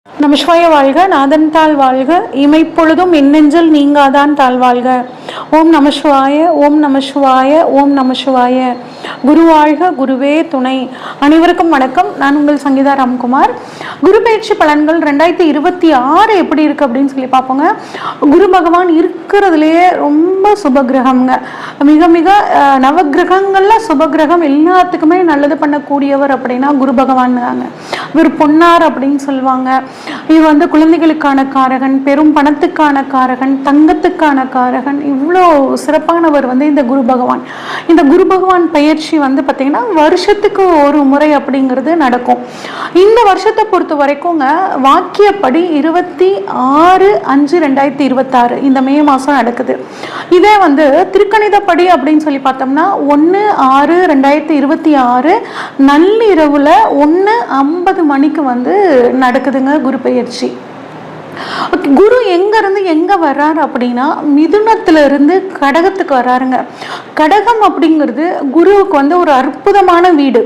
நமசிவாய வாழ்க, நாதன் தாழ் வாழ்க, இமைப்பொழுதும் எண்ணெஞ்சல் நீங்காதான் தாழ்வாழ்க. ஓம் நமசிவாய, ஓம் நமசிவாய, ஓம் நமசிவாய. குரு வாழ்க, குருவே துணை. அனைவருக்கும் வணக்கம். நான் உங்கள் சங்கீதா ராம்குமார். குரு பயிற்சி பலன்கள் 2026 எப்படி இருக்கு அப்படின்னு சொல்லி பார்ப்போங்க. குரு பகவான் இருக்கிறதுலேயே ரொம்ப சுபகிரகம்ங்க. மிக மிக நவகிரகங்கள்ல சுபகிரகம், எல்லாத்துக்குமே நல்லது பண்ணக்கூடியவர் அப்படின்னா குரு பகவான் தாங்க. இவர் பொன்னார் அப்படின்னு சொல்லுவாங்க. இவர் வந்து குழந்தைகளுக்கான காரகன், பெரும் பணத்துக்கான காரகன், தங்கத்துக்கான காரகன். இவ்வளோ சிறப்பானவர் வந்து இந்த குரு பகவான். இந்த குரு பகவான் பயிற்சி வந்து பார்த்தீங்கன்னா வருஷத்துக்கு ஒரு முறை அப்படிங்கிறது நடக்கும். இந்த வருஷத்தை பொறுத்த வரைக்கும்ங்க வாக்கியப்படி 26/5/2026 இந்த மே மாதம் நடக்குது. இதே வந்து திருக்கணிதப்படி அப்படின்னு சொல்லி பார்த்தோம்னா 1/6/2026 நள்ளிரவுல 1:50 மணிக்கு வந்து நடக்குதுங்க குரு பயிற்சி. குரு எங்க இருந்து எங்க வர்றாரு அப்படின்னா மிதுனத்துல இருந்து கடகத்துக்கு வர்றாருங்க. கடகம் அப்படிங்கிறது குருவுக்கு வந்து ஒரு அற்புதமான வீடு.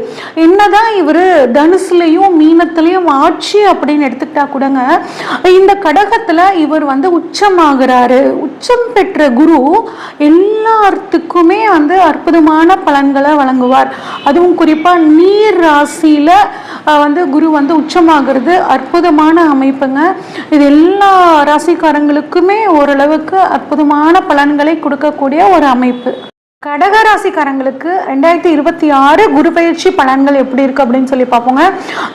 என்னதான் இவரு தனுசுலையும் மீனத்திலையும் ஆட்சி அப்படின்னு எடுத்துக்கிட்டா கூடங்க, இந்த கடகத்துல இவர் வந்து உச்சமாகிறாரு. உச்சம் பெற்ற குரு எல்லாத்துக்குமே வந்து அற்புதமான பலன்களை வழங்குவார். அதுவும் குறிப்பா நீர் ராசியில வந்து குரு வந்து உச்சமாகிறது அற்புதமான அமைப்புங்க. இது எல்லா ராசிக்காரங்களுக்குமே ஓரளவுக்கு அற்புதமான பலன்களை கொடுக்கக்கூடிய ஒரு அமைப்பு. கடகராசிக்காரங்களுக்கு 2026 குரு பயிற்சி பலன்கள் எப்படி இருக்கு அப்படின்னு சொல்லி பார்ப்போங்க.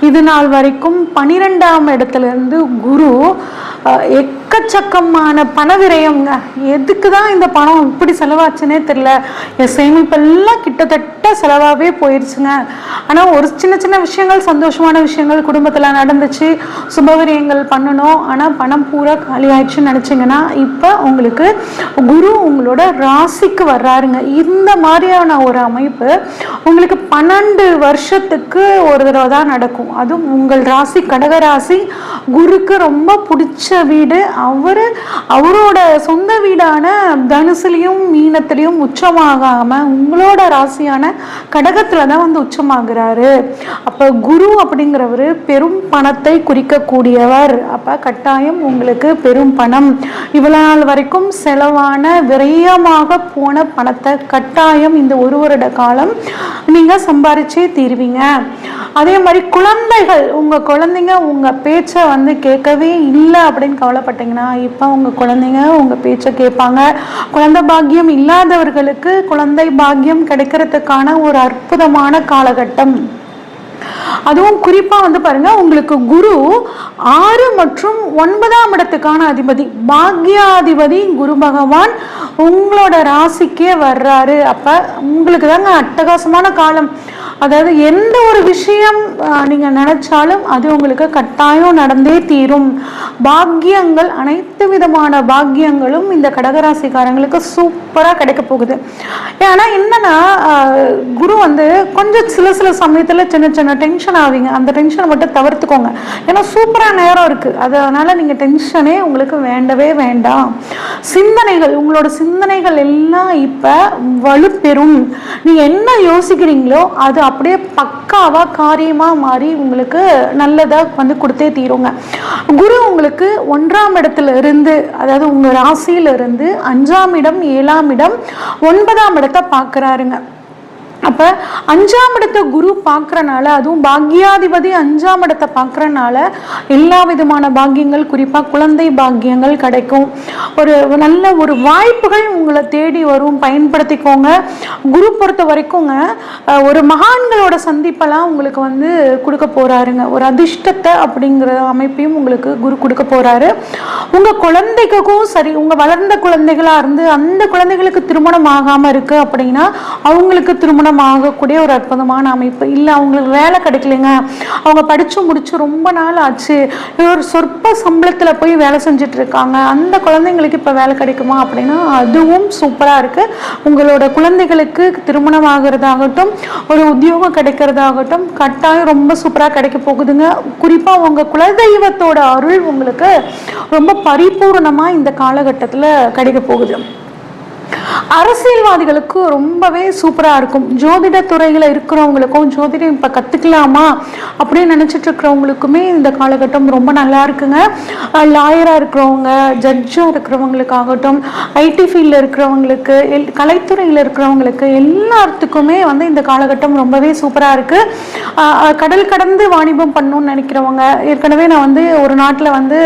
இது நாள் வரைக்கும் 12ஆம் இடத்துல இருந்து குரு எக்கச்சக்கமான பண விரயம்ங்க. எதுக்கு தான் இந்த பணம் இப்படி செலவாச்சுன்னே தெரியல. என் சேமிப்பெல்லாம் கிட்டத்தட்ட செலவாகவே போயிடுச்சுங்க. ஆனால் ஒரு சின்ன சின்ன விஷயங்கள், சந்தோஷமான விஷயங்கள் குடும்பத்தில் நடந்துச்சு, சுபவிரயங்கள் பண்ணணும். ஆனால் பணம் பூரா காலி ஆயிடுச்சுன்னு நினச்சிங்கன்னா இப்போ உங்களுக்கு குரு உங்களோட ராசிக்கு வர்றாருங்க. இந்த மாதிரியான ஒரு அமைப்பு உங்களுக்கு 12 வருஷத்துக்கு ஒரு தடவை தான் நடக்கும். அதுவும் உங்கள் ராசி கடகராசி குருக்கு ரொம்ப பிடிச்ச வீடு. அவரோட சொந்த வீடான தனுசுலையும் மீனத்திலையும் உச்சமாகாம உங்களோட ராசியான கடகத்துல தான் வந்து உச்சமாகிறாரு. அப்ப குரு அப்படிங்கிறவரு பெரும் பணத்தை குறிக்கக்கூடியவர். அப்ப கட்டாயம் உங்களுக்கு பெரும் பணம், இவ்வளவு நாள் வரைக்கும் செலவான விரயமாக போன பணத்தை கட்டாயம் இந்த ஒரு வருட காலம் நீங்க சம்பாரிச்சே தீர்வீங்க. அதே மாதிரி குழந்தைகள், உங்க குழந்தைங்க உங்க பேச்சை வந்து கேட்கவே இல்லை அப்படின்னு கவலைப்பட்டீங்கன்னா இப்போ உங்க குழந்தைங்க உங்க பேச்சை கேட்பாங்க. குழந்தை பாக்கியம் இல்லாதவர்களுக்கு குழந்தை பாக்கியம் கிடைக்கிறதுக்கான ஒரு அற்புதமான காலகட்டம். அதுவும் குறிப்பா வந்து பாருங்க, உங்களுக்கு குரு 6 மற்றும் 9ஆம் இடத்துக்கான அதிபதி, பாக்யாதிபதி குரு பகவான் உங்களோட ராசிக்கே வர்றாரு. அப்ப உங்களுக்கு தாங்க அட்டகாசமான காலம். அதாவது எந்த ஒரு விஷயம் நீங்க நினைச்சாலும் அது உங்களுக்கு கட்டாயம் நடந்தே தீரும். பாக்கியங்கள், அனைத்து விதமான பாக்கியங்களும் இந்த கடகராசிக்காரங்களுக்கு சூப்பரா கிடைக்க போகுது. ஏன்னா என்னன்னா குரு வந்து கொஞ்சம் சில சமயத்துல சின்ன சின்ன டென்ஷன் ஆவீங்க. அந்த டென்ஷனை மட்டும் தவிர்த்துக்கோங்க. ஏன்னா சூப்பரா நேரம் இருக்கு. அதனால நீங்க டென்ஷனே உங்களுக்கு வேண்டவே வேண்டாம். சிந்தனைகள், உங்களோட சிந்தனைகள் எல்லாம் இப்ப வலுப்பெறும். நீங்க என்ன யோசிக்கிறீங்களோ அது அப்படியே பக்காவா காரியமா மாறி உங்களுக்கு நல்லதா வந்து கொடுத்தே தீருங்க. குரு உங்களுக்கு 1ஆம் இடத்துல இருந்து, அதாவது உங்க ராசியில இருந்து 5ஆம் இடம், 7ஆம் இடம், 9ஆம் இடத்தை பார்க்கிறாருங்க. அப்ப 5ஆம் இடத்தை குரு பார்க்கறனால, அதுவும் பாக்யாதிபதி 5ஆம் இடத்தை பார்க்கறனால எல்லா விதமான பாக்கியங்கள், குறிப்பா குழந்தை பாக்கியங்கள் கிடைக்கும். ஒரு நல்ல ஒரு வாய்ப்புகள் உங்களை தேடி வரும். பயன்படுத்திக்கோங்க. குரு பொறுத்த வரைக்குங்க ஒரு மகான்களோட சந்திப்பெல்லாம் உங்களுக்கு வந்து கொடுக்க போறாருங்க. ஒரு அதிர்ஷ்டத்தை அப்படிங்கிற அமைப்பையும் உங்களுக்கு குரு கொடுக்க போறாரு. உங்க குழந்தைக்கும் சரி, உங்க வளர்ந்த குழந்தைகளா இருந்து அந்த குழந்தைகளுக்கு திருமணம் ஆகாம இருக்கு அப்படின்னா அவங்களுக்கு திருமணம் ஆகக்கூடிய ஒரு அற்புதமான அமைப்பு. இல்ல அவங்களுக்கு வேலை கிடைக்கலைங்க, அவங்க படிச்சு முடிச்சு ரொம்ப நாள் ஆச்சு, ஒரு சொற்ப சம்பளத்துல போய் வேலை செஞ்சுட்டு இருக்காங்க, அந்த குழந்தைங்களுக்கு இப்ப வேலை கிடைக்குமா அப்படின்னா அதுவும் சூப்பரா இருக்கு. உங்களோட குழந்தைகளுக்கு திருமணம் ஆகிறதாகட்டும், ஒரு உத்தியோகம் கிடைக்கிறதாகட்டும் கட்டாயம் ரொம்ப சூப்பரா கிடைக்க போகுதுங்க. குறிப்பா உங்க குலதெய்வத்தோட அருள் உங்களுக்கு ரொம்ப பரிபூர்ணமா இந்த காலகட்டத்துல கிடைக்க போகுது. அரசியல்வாதிகளுக்கு ரொம்பவே சூப்பராக இருக்கும். ஜோதிட துறையில் இருக்கிறவங்களுக்கும் ஜோதிடம் இப்போ கற்றுக்கலாமா அப்படின்னு நினச்சிட்டு இருக்கிறவங்களுக்குமே இந்த காலகட்டம் ரொம்ப நல்லா இருக்குங்க. லாயராக இருக்கிறவங்க, ஜட்ஜாக இருக்கிறவங்களுக்காகட்டும், ஐடி ஃபீல்டில் இருக்கிறவங்களுக்கு, கலைத்துறையில் இருக்கிறவங்களுக்கு எல்லாத்துக்குமே வந்து இந்த காலகட்டம் ரொம்பவே சூப்பராக இருக்குது. கடல் கடந்து வாணிபம் பண்ணணும்னு நினைக்கிறவங்க, ஏற்கனவே நான் வந்து ஒரு நாட்டில் வந்து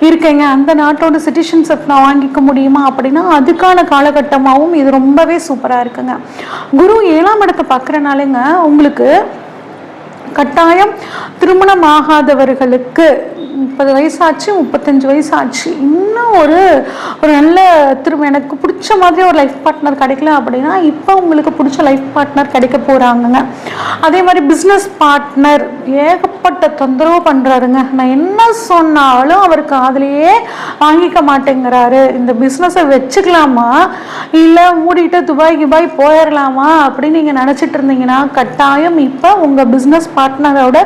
இருக்கேங்க, அந்த நாட்டோட சிட்டிசன்ஷிப் நான் வாங்கிக்க முடியுமா அப்படின்னா அதுக்கான காலகட்டமாகவும் இது ரொம்பவே சூப்பராக இருக்குங்க. குரு 7ஆம் இடத்தை பார்க்குறனாலேங்க உங்களுக்கு கட்டாயம் திருமணம் ஆகாதவர்களுக்கு 30 வயசாச்சு, 35 வயசாச்சு, இன்னும் ஒரு நல்ல எனக்கு பிடிச்ச மாதிரி ஒரு லைஃப் பார்ட்னர் கிடைக்கல அப்படின்னா இப்போ உங்களுக்கு பிடிச்ச லைஃப் பார்ட்னர் கிடைக்க போகிறாங்கங்க. அதே மாதிரி பிஸ்னஸ் பார்ட்னர் ஏகப்பட்ட தொந்தரவு பண்ணுறாருங்க. நான் என்ன சொன்னாலும் அவருக்கு அதுலேயே வாங்கிக்க மாட்டேங்கிறாரு. இந்த பிஸ்னஸை வச்சுக்கலாமா இல்லை மூடிட்டு துபாய் போயிடலாமா அப்படின்னு நீங்கள் நினச்சிட்டு இருந்தீங்கன்னா கட்டாயம் இப்போ உங்கள் பிஸ்னஸ் பார்ட்னரோட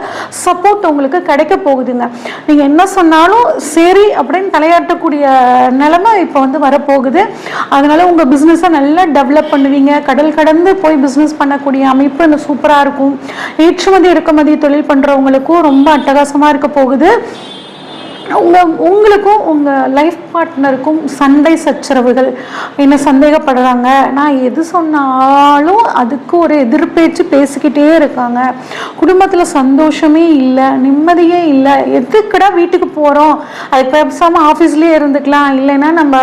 சப்போர்ட் உங்களுக்கு கிடைக்க போகுதுங்க. நீங்கள் என்ன சொன்னாலும் சரி அப்படின்னு தலையாட்டக்கூடிய நிலைமை இப்போ வந்து வரப்போகுது. அதனால உங்கள் பிஸ்னஸை நல்லா டெவலப் பண்ணுவீங்க. கடல் கடந்து போய் பிஸ்னஸ் பண்ணக்கூடிய அமைப்பு இந்த சூப்பராக இருக்கும். ஏற்றுமதி இறக்குமதி தொழில் பண்ணுறவங்களுக்கும் ரொம்ப அட்டகாசமாக இருக்க போகுது. உங்களுக்கும் உங்கள் லைஃப் பார்ட்னருக்கும் சண்டை சச்சரவுகள், என்ன சந்தேகப்படுறாங்க, நான் எது சொன்னாலும் அதுக்கு ஒரு எதிர்பேச்சு பேசிக்கிட்டே இருக்காங்க, குடும்பத்தில் சந்தோஷமே இல்லை, நிம்மதியே இல்லை, எதுக்கடா வீட்டுக்கு போகிறோம், அது பேசாமல் ஆஃபீஸ்லேயே இருந்துக்கலாம், இல்லைன்னா நம்ம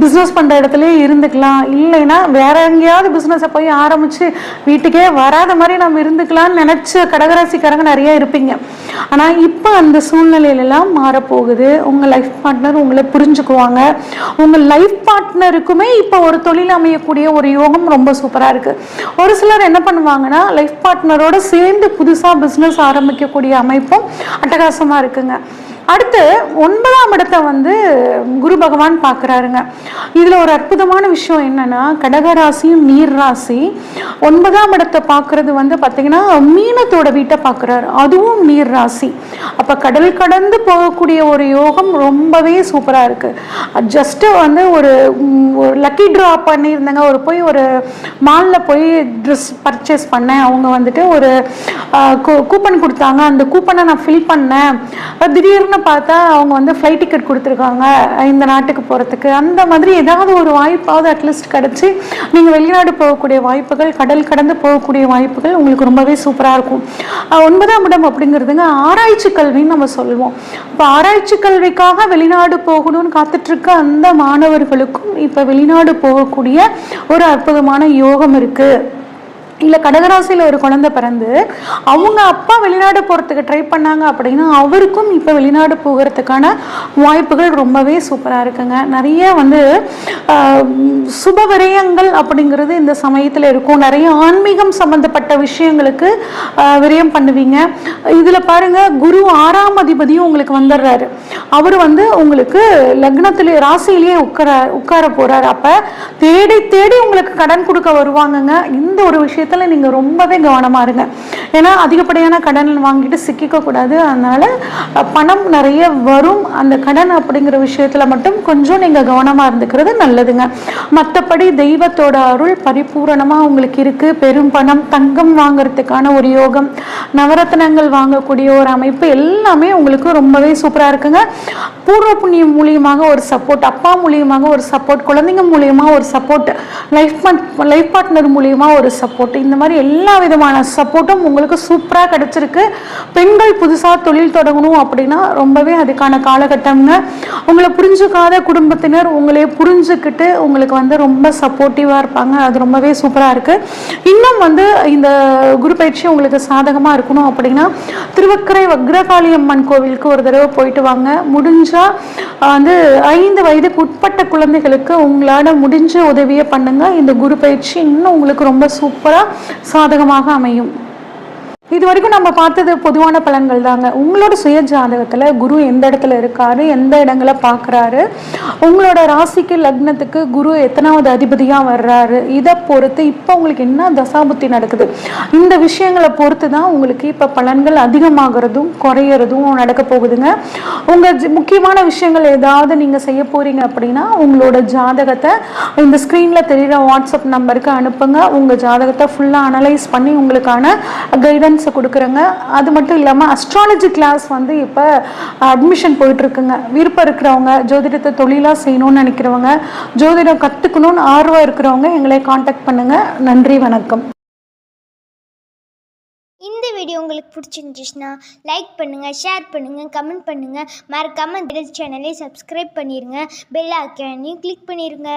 பிஸ்னஸ் பண்ணுற இடத்துல இருந்துக்கலாம், இல்லைன்னா வேற எங்கேயாவது பிஸ்னஸை போய் ஆரம்பித்து வீட்டுக்கே வராத மாதிரி நம்ம இருந்துக்கலாம்னு நினச்ச கடகராசிக்காரங்க நிறைய இருப்பீங்க. ஆனால் இப்போ அந்த சூழ்நிலையில எல்லாம் மாறப்போகுது. உங்கள் லைஃப் பார்ட்னர் உங்களை புரிஞ்சுக்குவாங்க. உங்கள் லைஃப் பார்ட்னருக்குமே இப்போ ஒரு தொழில் அமையக்கூடிய ஒரு யோகம் ரொம்ப சூப்பராக இருக்குது. ஒரு சிலர் என்ன பண்ணுவாங்கன்னா லைஃப் பார்ட்னரோட சேர்ந்து புதுசாக பிஸ்னஸ் ஆரம்பிக்கக்கூடிய அமைப்பும் அட்டகாசமாக இருக்குங்க. அடுத்து 9ஆம் இடத்தை வந்து குரு பகவான் பார்க்குறாருங்க. இதில் ஒரு அற்புதமான விஷயம் என்னன்னா, கடகராசியும் நீர் ராசி 9ஆம் இடத்தை பார்க்கறது வந்து பார்த்தீங்கன்னா மீனத்தோட வீட்டை பார்க்குறாரு, அதுவும் நீர் ராசி. அப்போ கடல் கடந்து போகக்கூடிய ஒரு யோகம் ரொம்பவே சூப்பராக இருக்குது. ஜஸ்ட்டு வந்து ஒரு லக்கி ட்ரா பண்ணியிருந்தாங்க. ஒரு மாலில் போய் ட்ரெஸ் பர்ச்சேஸ் பண்ணேன், அவங்க வந்துட்டு ஒரு கூப்பன் கொடுத்தாங்க, அந்த கூப்பனை நான் ஃபில் பண்ணேன், திடீர்னு பார்த்தா அவங்க வந்து ஃப்ளைட் டிக்கெட் கொடுத்துருக்காங்க இந்த நாட்டுக்கு போகிறதுக்கு. அந்த மாதிரி ஏதாவது ஒரு வாய்ப்பாவது அட்லீஸ்ட் கிடச்சி நீங்கள் வெளிநாடு போகக்கூடிய வாய்ப்புகள், கடல் கடந்து போகக்கூடிய வாய்ப்புகள் உங்களுக்கு ரொம்பவே சூப்பராக இருக்கும். 9ஆம் இடம் அப்படிங்கிறதுங்க ஆராய்ச்சி கல்வின்னு நம்ம சொல்லுவோம். இப்போ ஆராய்ச்சி கல்விக்காக வெளிநாடு போகணும்னு காத்துட்ருக்க அந்த மாணவர்களுக்கும் இப்போ வெளிநாடு போகக்கூடிய ஒரு அற்புதமான யோகம் இருக்குது. இல்லை கடகராசியில் ஒரு குழந்தை பிறந்து அவங்க அப்பா வெளிநாடு போகிறதுக்கு ட்ரை பண்ணாங்க அப்படின்னா அவருக்கும் இப்போ வெளிநாடு போகிறதுக்கான வாய்ப்புகள் ரொம்பவே சூப்பராக இருக்குங்க. நிறைய வந்து சுப விரயங்கள் அப்படிங்கிறது இந்த சமயத்தில் இருக்கும். நிறைய ஆன்மீகம் சம்மந்தப்பட்ட விஷயங்களுக்கு விரயம் பண்ணுவீங்க. இதில் பாருங்கள், குரு 6ஆம் அதிபதியும் உங்களுக்கு வந்துடுறாரு. அவர் வந்து உங்களுக்கு லக்னத்திலே ராசியிலேயே உட்கார போகிறார். அப்போ தேடி தேடி உங்களுக்கு கடன் கொடுக்க வருவாங்கங்க. இந்த ஒரு விஷயத்தை நீங்கள் ரொம்பவே கவனமாக இருங்க. ஏன்னா அதிகப்படியான கடன் வாங்கிட்டு சிக்கிக்க கூடாது. அதனால பணம் நிறைய வரும். அந்த கடன் அப்படிங்கிற விஷயத்தில் மட்டும் கொஞ்சம் நீங்கள் கவனமாக இருந்துக்கிறது நல்லதுங்க. மற்றபடி தெய்வத்தோட அருள் பரிபூரணமாக உங்களுக்கு இருக்குது. பெரும் பணம், தங்கம் வாங்கிறதுக்கான ஒரு யோகம், நவரத்னங்கள் வாங்கக்கூடிய ஒரு அமைப்பு எல்லாமே உங்களுக்கு ரொம்பவே சூப்பராக இருக்குங்க. பூர்வ புண்ணியம் மூலியமாக ஒரு சப்போர்ட், அப்பா மூலியமாக ஒரு சப்போர்ட், குழந்தைங்க மூலியமாக ஒரு சப்போர்ட், லைஃப் பார்ட்னர் மூலியமாக ஒரு சப்போர்ட், இந்த மாதிரி எல்லா விதமான சப்போர்ட்டும் உங்களுக்கு சூப்பராக கிடைச்சிருக்கு. பெண்கள் புதுசாக தொழில் தொடங்கணும் அப்படின்னா ரொம்பவே அதுக்கான காலகட்டம்ங்க. உங்களை புரிஞ்சுக்காத குடும்பத்தினர் உங்களே புரிஞ்சுக்கிட்டு உங்களுக்கு வந்து ரொம்ப சப்போர்ட்டிவாக இருப்பாங்க. அது ரொம்பவே சூப்பராக இருக்குது. இன்னும் வந்து இந்த குரு பயிற்சி உங்களுக்கு சாதகமாக இருக்கணும் அப்படின்னா திருவக்கரை வக்ரகாளி அம்மன் கோவிலுக்கு ஒரு தடவை போயிட்டு வாங்க. முடிஞ்சால் வந்து 5 வயதுக்கு உட்பட்ட குழந்தைகளுக்கு உங்களால் முடிஞ்ச உதவியை பண்ணுங்க. இந்த குரு பயிற்சி இன்னும் உங்களுக்கு ரொம்ப சூப்பராக சாதகமாக அமையும். இது வரைக்கும் நம்ம பார்த்தது பொதுவான பலன்கள் தாங்க. உங்களோட சுய ஜாதகத்தில் குரு எந்த இடத்துல இருக்காரு, எந்த இடங்களை பார்க்குறாரு, உங்களோட ராசிக்கு லக்னத்துக்கு குரு எத்தனாவது அதிபதியாக வர்றாரு, இதை பொறுத்து இப்போ உங்களுக்கு என்ன தசாபுத்தி நடக்குது, இந்த விஷயங்களை பொறுத்து தான் உங்களுக்கு இப்போ பலன்கள் அதிகமாகிறதும் குறையிறதும் நடக்க போகுதுங்க. உங்கள் முக்கியமான விஷயங்கள் ஏதாவது நீங்கள் செய்ய போகிறீங்க அப்படின்னா உங்களோட ஜாதகத்தை இந்த ஸ்க்ரீனில் தெரிகிற வாட்ஸ்அப் நம்பருக்கு அனுப்புங்க. உங்கள் ஜாதகத்தை ஃபுல்லாக அனலைஸ் பண்ணி உங்களுக்கான கைடன்ஸ் கொடுக்குறேங்க. அது மட்டும் இல்லாமல் அஸ்ட்ராலஜி கிளாஸ் வந்து இப்போ அட்மிஷன் போயிட்டுருக்குங்க. விருப்பம் இருக்கிறவங்க, ஜோதிடத்தை தொழிலாக செய்யணும்னு நினைக்கிறவங்க, ஜோதிடம் கற்றுக்கணும்னு ஆர்வம் இருக்கிறவங்க எங்களை காண்டாக்ட் பண்ணுங்கள். நன்றி, வணக்கம். இந்த வீடியோ உங்களுக்கு பிடிச்சிருந்துச்சுன்னா லைக் பண்ணுங்கள், ஷேர் பண்ணுங்கள், கமெண்ட் பண்ணுங்கள். மறக்காமல் சேனலை சப்ஸ்கிரைப் பண்ணிடுங்க. பெல் ஐக்கானையும் கிளிக் பண்ணிடுங்க.